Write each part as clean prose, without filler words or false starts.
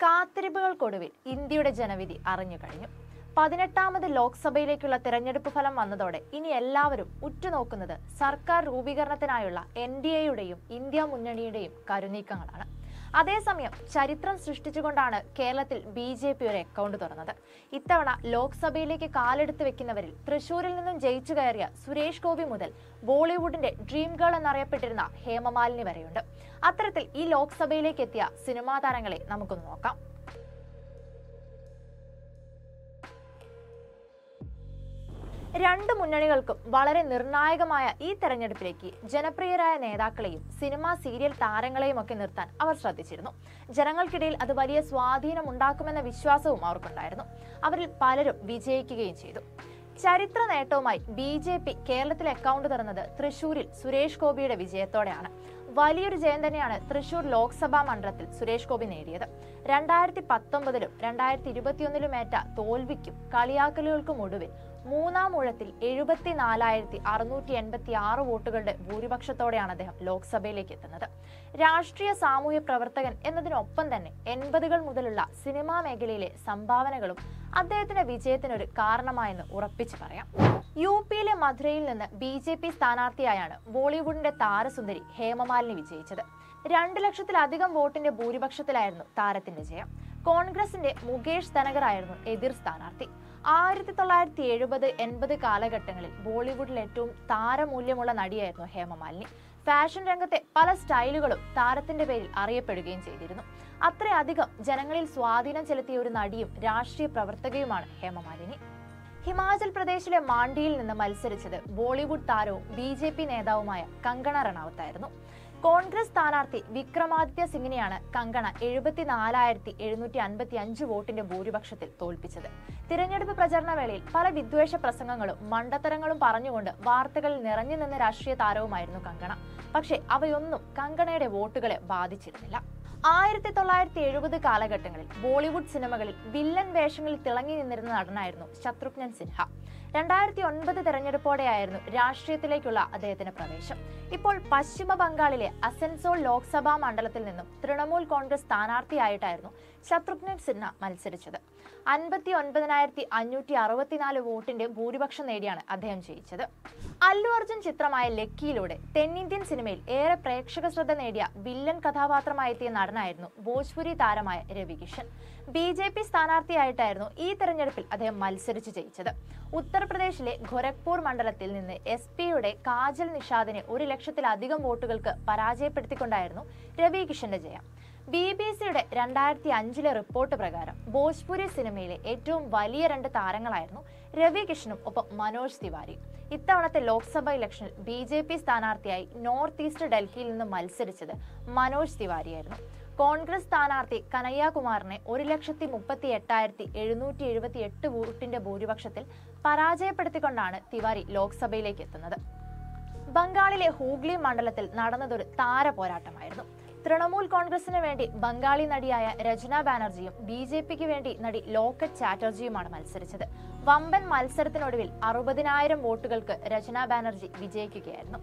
കാത്തിരിപ്പുകൾക്കൊടുവിൽ ഇന്ത്യയുടെ ജനവിധി അറിഞ്ഞു കഴിഞ്ഞു. 18ാമത് ലോക്സഭയിലേക്കുള്ള തിരഞ്ഞെടുപ്പ് ഫലം വന്നതോടെ ഇനി എല്ലാവരും ഉറ്റുനോക്കുന്നത് സർക്കാർ രൂപീകരണത്തിനായുള്ള NDAയുടെയും ഇന്ത്യ മുന്നണിയുടെയും കരുനീക്കങ്ങളാണ്. അതേസമയം ചരിത്രം സൃഷ്ടിച്ചുകൊണ്ടാണ് കേരളത്തിൽ BJP ഒരു അക്കൗണ്ട് തുറന്നത്. ഇത്തവണ ലോക്സഭയിലേക്ക് കാലെടുത്ത് വെക്കുന്നവരിൽ തൃശൂരിൽ നിന്നും ജയിച്ചു കയറിയ സുരേഷ് ഗോപി മുതൽ ബോളിവുഡിന്റെ ഡ്രീം ഗേൾ എന്നറിയപ്പെട്ടിരുന്ന ഹേമമാലിനി വരെയുണ്ട്. അത്തരത്തിൽ ഈ ലോക്സഭയിലേക്ക് എത്തിയ സിനിമാ താരങ്ങളെ നമുക്കൊന്ന് നോക്കാം. രണ്ട് മുന്നണികൾക്കും വളരെ നിർണായകമായ ഈ തെരഞ്ഞെടുപ്പിലേക്ക് ജനപ്രിയരായ നേതാക്കളെയും സിനിമാ സീരിയൽ താരങ്ങളെയും ഒക്കെ നിർത്താൻ അവർ ശ്രദ്ധിച്ചിരുന്നു. ജനങ്ങൾക്കിടയിൽ അത് വലിയ സ്വാധീനം ഉണ്ടാക്കുമെന്ന വിശ്വാസവും അവർക്കുണ്ടായിരുന്നു. അവരിൽ പലരും വിജയിക്കുകയും ചെയ്തു. ചരിത്ര നേട്ടവുമായി BJP കേരളത്തിൽ അക്കൗണ്ട് തുറന്നത് തൃശൂരിൽ സുരേഷ് ഗോപിയുടെ വിജയത്തോടെയാണ്. വലിയൊരു ജയം തന്നെയാണ് തൃശൂർ ലോക്സഭാ മണ്ഡലത്തിൽ സുരേഷ് ഗോപി നേടിയത്. 2019ലും 2021ലും ഏറ്റ തോൽവിക്കും കളിയാക്കലുകൾക്കും ഒടുവിൽ മൂന്നാം ഊഴത്തിൽ 74,686 വോട്ടുകളുടെ ഭൂരിപക്ഷത്തോടെയാണ് അദ്ദേഹം ലോക്സഭയിലേക്ക് എത്തുന്നത്. രാഷ്ട്രീയ സാമൂഹ്യ പ്രവർത്തകൻ എന്നതിനൊപ്പം തന്നെ 80കൾ മുതലുള്ള സിനിമാ മേഖലയിലെ സംഭാവനകളും അദ്ദേഹത്തിന്റെ വിജയത്തിനൊരു കാരണമായെന്ന് ഉറപ്പിച്ചു പറയാം. UPയിലെ മധുരയിൽ നിന്ന് BJP സ്ഥാനാർത്ഥിയായാണ് ബോളിവുഡിന്റെ താരസുന്ദരി ഹേമമാലിനി വിജയിച്ചത്. 2 ലക്ഷത്തിലധികം വോട്ടിന്റെ ഭൂരിപക്ഷത്തിലായിരുന്നു താരത്തിന്റെ ജയം. കോൺഗ്രസിന്റെ മുകേഷ് ധനകർ ആയിരുന്നു എതിർ സ്ഥാനാർത്ഥി. 1970-80 കാലഘട്ടങ്ങളിൽ ബോളിവുഡിൽ ഏറ്റവും താരമൂല്യമുള്ള നടിയായിരുന്നു ഹേമമാലിനി. ഫാഷൻ രംഗത്തെ പല സ്റ്റൈലുകളും താരത്തിന്റെ പേരിൽ അറിയപ്പെടുകയും ചെയ്തിരുന്നു. അത്രയധികം ജനങ്ങളിൽ സ്വാധീനം ചെലുത്തിയ ഒരു നടിയും രാഷ്ട്രീയ പ്രവർത്തകയുമാണ് ഹേമമാലിനി. ഹിമാചൽ പ്രദേശിലെ മാണ്ഡിയിൽ നിന്ന് മത്സരിച്ചത് ബോളിവുഡ് താരവും BJP നേതാവുമായ കങ്കണ റണൌത്ത് ആയിരുന്നു. കോൺഗ്രസ് സ്ഥാനാർത്ഥി വിക്രമാദിത്യ സിംഗിനെയാണ് കങ്കണ 74,755 വോട്ടിന്റെ ഭൂരിപക്ഷത്തിൽ തോൽപ്പിച്ചത്. തിരഞ്ഞെടുപ്പ് പ്രചരണ വേളയിൽ പല വിദ്വേഷ പ്രസംഗങ്ങളും മണ്ടത്തരങ്ങളും പറഞ്ഞുകൊണ്ട് വാർത്തകളിൽ നിറഞ്ഞു നിന്ന രാഷ്ട്രീയ താരവുമായിരുന്നു കങ്കണ. പക്ഷേ അവയൊന്നും കങ്കണയുടെ വോട്ടുകളെ ബാധിച്ചിരുന്നില്ല. 1970 കാലഘട്ടങ്ങളിൽ ബോളിവുഡ് സിനിമകളിൽ വില്ലൻ വേഷങ്ങളിൽ തിളങ്ങി നിന്നിരുന്ന നടനായിരുന്നു ശത്രുഘ്നൻ സിൻഹ. 2009 തെരഞ്ഞെടുപ്പോടെയായിരുന്നു രാഷ്ട്രീയത്തിലേക്കുള്ള അദ്ദേഹത്തിന്റെ പ്രവേശം. ഇപ്പോൾ പശ്ചിമ ബംഗാളിലെ അസൻസോൾ ലോക്സഭാ മണ്ഡലത്തിൽ നിന്നും തൃണമൂൽ കോൺഗ്രസ് സ്ഥാനാർത്ഥിയായിട്ടായിരുന്നു ശത്രുഘ്നൻ സിൻഹ മത്സരിച്ചത്. 59,564 വോട്ടിന്റെ ഭൂരിപക്ഷം നേടിയാണ് അദ്ദേഹം ജയിച്ചത്. അല്ലു അർജുൻ ചിത്രമായ ലക്കിയിലൂടെ തെന്നിന്ത്യൻ സിനിമയിൽ ഏറെ പ്രേക്ഷക ശ്രദ്ധ നേടിയ വില്ലൻ കഥാപാത്രമായി എത്തിയ നടനായിരുന്നു ഭോജ്പുരി താരമായ രവി കിഷൻ. BJP സ്ഥാനാർത്ഥിയായിട്ടായിരുന്നു ഈ തെരഞ്ഞെടുപ്പിൽ അദ്ദേഹം മത്സരിച്ച് ജയിച്ചത്. ഉത്തർപ്രദേശിലെ ഗോരഖ്പൂർ മണ്ഡലത്തിൽ നിന്ന് SP-യുടെ കാജൽ നിഷാദിനെ 1 ലക്ഷത്തിലധികം വോട്ടുകൾക്ക് പരാജയപ്പെടുത്തിക്കൊണ്ടായിരുന്നു രവി കിഷന്റെ ജയം. BBC-യുടെ 2005 റിപ്പോർട്ട് പ്രകാരം ഭോജ്പുരി സിനിമയിലെ ഏറ്റവും വലിയ 2 താരങ്ങളായിരുന്നു രവി കിഷനും ഒപ്പം മനോജ് തിവാരി. ഇത്തവണത്തെ ലോക്സഭാ ഇലക്ഷനിൽ BJP സ്ഥാനാർത്ഥിയായി നോർത്ത് ഈസ്റ്റ് ഡൽഹിയിൽ നിന്ന് മത്സരിച്ചത് മനോജ് തിവാരിയായിരുന്നു. കോൺഗ്രസ് സ്ഥാനാർത്ഥി കനയ്യകുമാറിനെ 1,38,778 വോട്ടിന്റെ ഭൂരിപക്ഷത്തിൽ പരാജയപ്പെടുത്തിക്കൊണ്ടാണ് തിവാരി ലോക്സഭയിലേക്ക് എത്തുന്നത്. ബംഗാളിലെ ഹൂഗ്ലി മണ്ഡലത്തിൽ നടന്നതൊരു താര പോരാട്ടമായിരുന്നു. തൃണമൂൽ കോൺഗ്രസിന് വേണ്ടി ബംഗാളി നടിയായ രചന ബാനർജിയും BJPക്ക് വേണ്ടി നടി ലോക്കറ്റ് ചാറ്റർജിയുമാണ് മത്സരിച്ചത്. വമ്പൻ മത്സരത്തിനൊടുവിൽ 60,000 വോട്ടുകൾക്ക് രചന ബാനർജി വിജയിക്കുകയായിരുന്നു.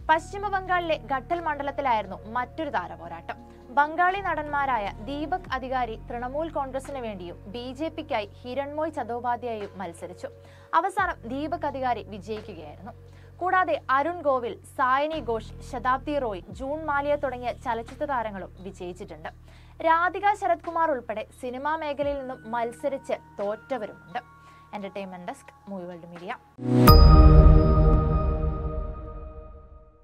പശ്ചിമ ബംഗാളിലെ ഘട്ടൽ മണ്ഡലത്തിലായിരുന്നു മറ്റൊരു താര പോരാട്ടം. ബംഗാളി നടന്മാരായ ദീപക് അധികാരി തൃണമൂൽ കോൺഗ്രസിന് വേണ്ടിയും BJPക്കായി ഹിരൺമോയ് ചതോപാധ്യായും മത്സരിച്ചു. അവസാനം ദീപക് അധികാരി വിജയിക്കുകയായിരുന്നു. കൂടാതെ അരുൺ ഗോവിൽ, സായനി ഘോഷ്, ശതാബ്ദി റോയ്, ജൂൺ മാലിയ തുടങ്ങിയ ചലച്ചിത്ര താരങ്ങളും വിജയിച്ചിട്ടുണ്ട്. രാധിക ശരത് കുമാർ ഉൾപ്പെടെ സിനിമാ മേഖലയിൽ നിന്നും മത്സരിച്ച് തോറ്റവരുമുണ്ട്. Entertainment desk, movie world media.